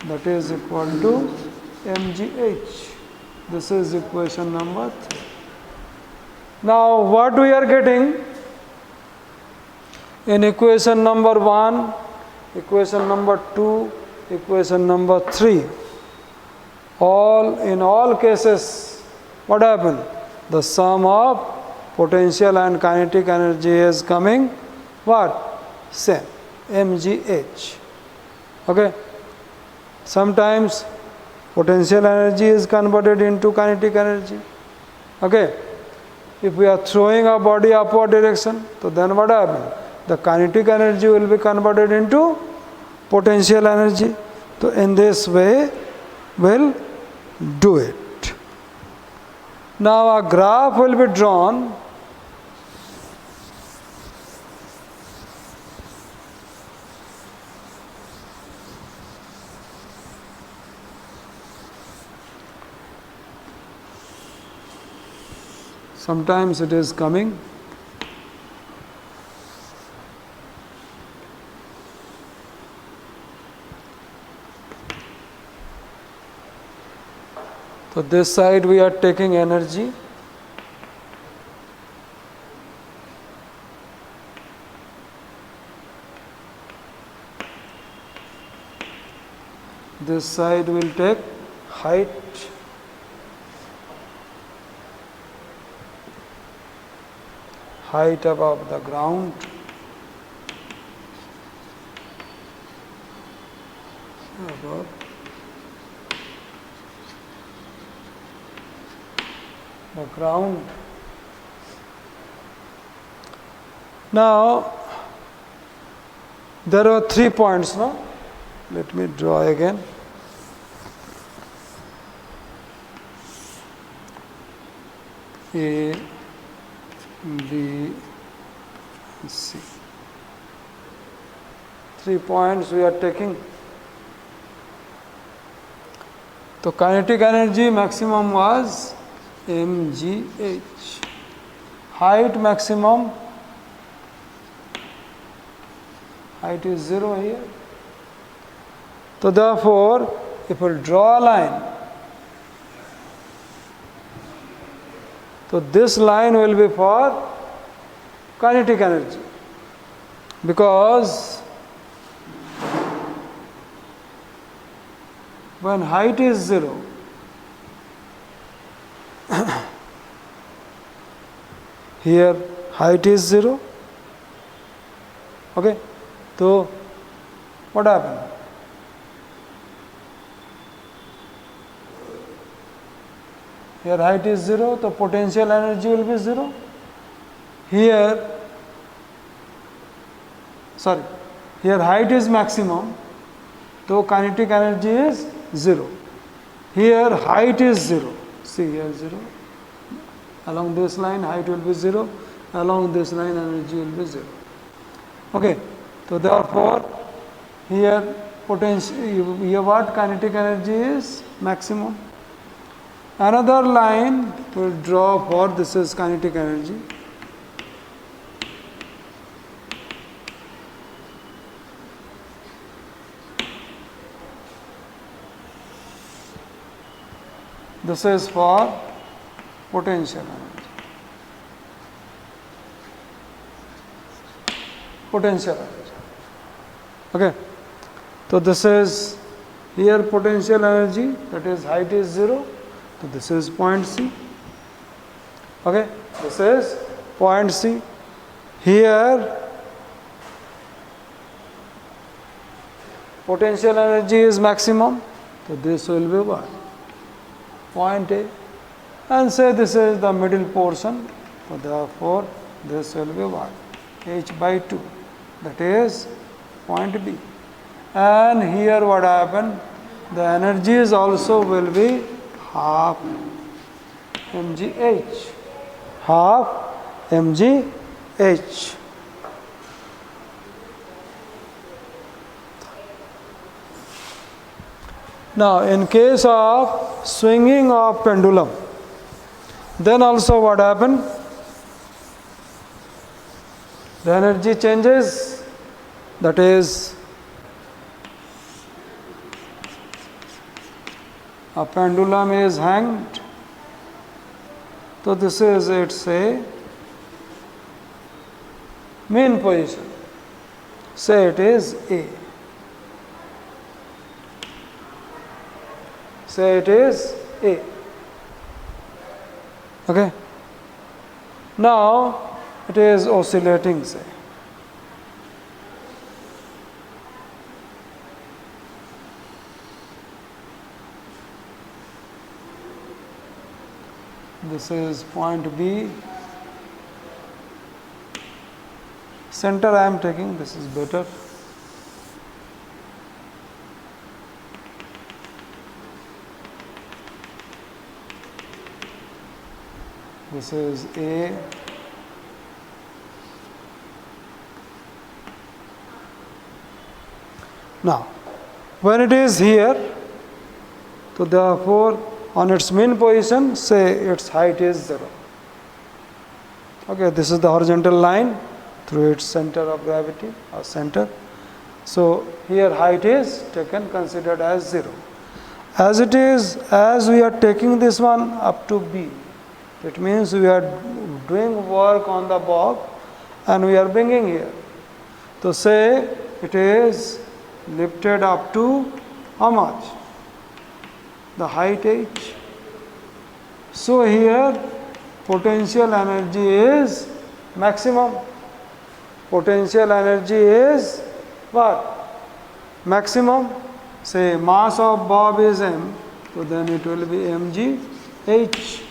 that is equal to mgh. This is equation number 3. Now what we are getting in equation number 1, equation number 2, equation number 3, in all cases, what happened? The sum of potential and kinetic energy is coming what? Same, mgh. Okay. Sometimes potential energy is converted into kinetic energy. Okay. If we are throwing a body upward direction, so then what happens? The kinetic energy will be converted into potential energy. So in this way, we'll do it. Now a graph will be drawn. Sometimes it is coming. So this side we are taking energy. This side will take height. Height above the ground. Above the ground. Now, there are 3 points, no? Let me draw again. A, B, C. 3 points we are taking. So kinetic energy maximum was mgh. Height maximum, height is 0 here. So therefore, if we draw a line, so this line will be for kinetic energy, because when height is 0, here height is 0. Okay, so what happened? Here height is 0, the potential energy will be 0. Here height is maximum, so kinetic energy is 0. Here height is 0. See here 0. Along this line height will be 0. Along this line energy will be 0. Okay, so therefore here potential, here what kinetic energy is maximum. Another line will draw for this is kinetic energy. This is for potential energy. Potential energy. Okay. So this is here potential energy, that is height is 0. So this is point C. Okay. This is point C. Here potential energy is maximum. So this will be what? Point A. And say this is the middle portion. So therefore this will be what? H by 2. That is point B. And here what happened? The energies also will be half mgh. Half mgh. Now in case of swinging of pendulum, then also what happened? The energy changes, that is a pendulum is hanged. So this is its a mean position. Say it is A. Say it is A. Okay. Now it is oscillating, say. This is point B. Center I am taking, this is better. This is A. Now, when it is here, so therefore on its mean position, say its height is 0. Okay, this is the horizontal line through its center of gravity or center. So here height is taken, considered as 0. As it is, as we are taking this one up to B, it means we are doing work on the bob and we are bringing here. So say it is lifted up to how much? The height h. So here potential energy is maximum. Potential energy is what? Maximum. Say mass of bob is m, so then it will be mgh.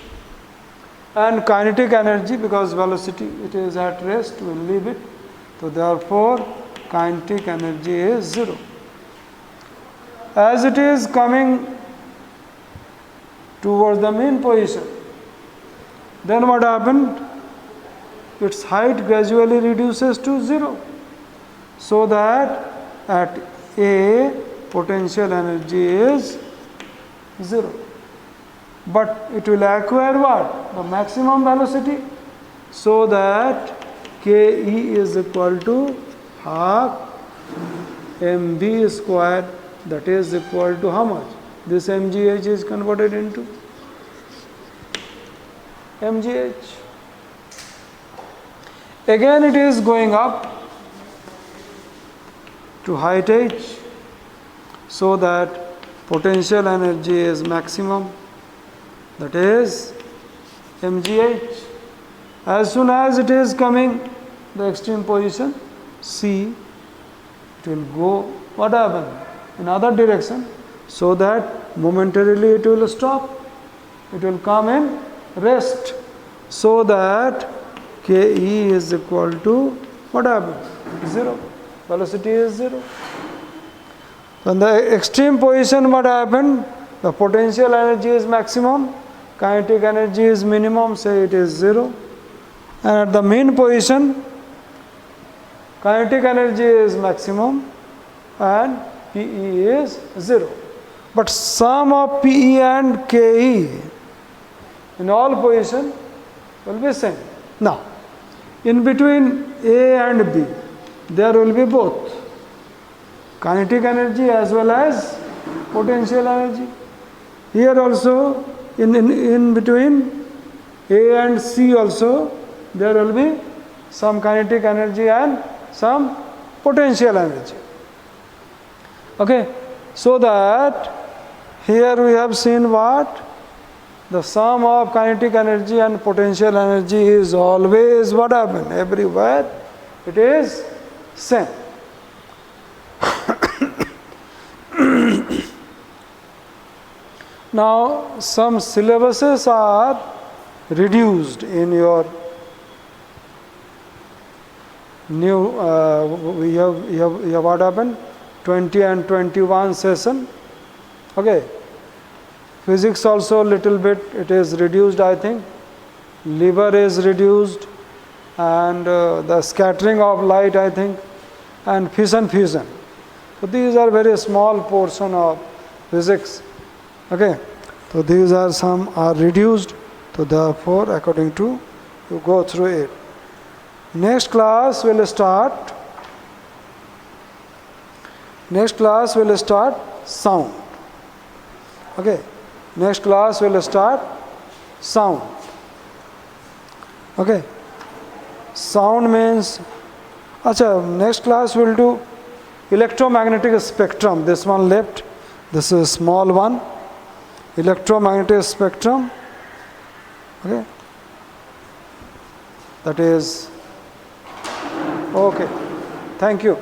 And kinetic energy, because velocity it is at rest, we will leave it. So therefore kinetic energy is 0. As it is coming towards the mean position, then what happened? Its height gradually reduces to 0, so that at A potential energy is 0. But it will acquire what? The maximum velocity, so that Ke is equal to half mv square, that is equal to how much? This mgh is converted into mgh. Again it is going up to height h, so that potential energy is maximum, that is mgh. As soon as it is coming the extreme position C, it will go, what happened? In other direction, so that momentarily it will stop. It will come in rest, so that Ke is equal to what happened? 0. Velocity is 0. When the extreme position, what happened? The potential energy is maximum, kinetic energy is minimum, say it is 0. And at the mean position, kinetic energy is maximum and Pe is 0. But sum of Pe and Ke in all position will be same. Now, in between A and B, there will be both kinetic energy as well as potential energy. Here also, in between A and C also, there will be some kinetic energy and some potential energy. Okay, so that here we have seen what? The sum of kinetic energy and potential energy is always what happens? Everywhere it is same. Now some syllabuses are reduced in your new, we have what happened? 20 and 21 session. Okay. Physics also little bit it is reduced, I think. Lever is reduced, and the scattering of light, I think, and fission. So these are very small portion of physics. Okay. So these are some are reduced. So therefore, according to you go through it. Next class will start. Next class will start sound. Okay. Next class will start sound. Okay. Sound means, acha, next class will do electromagnetic spectrum. This one left. This is small one. Electromagnetic spectrum. Okay. That is okay. Thank you.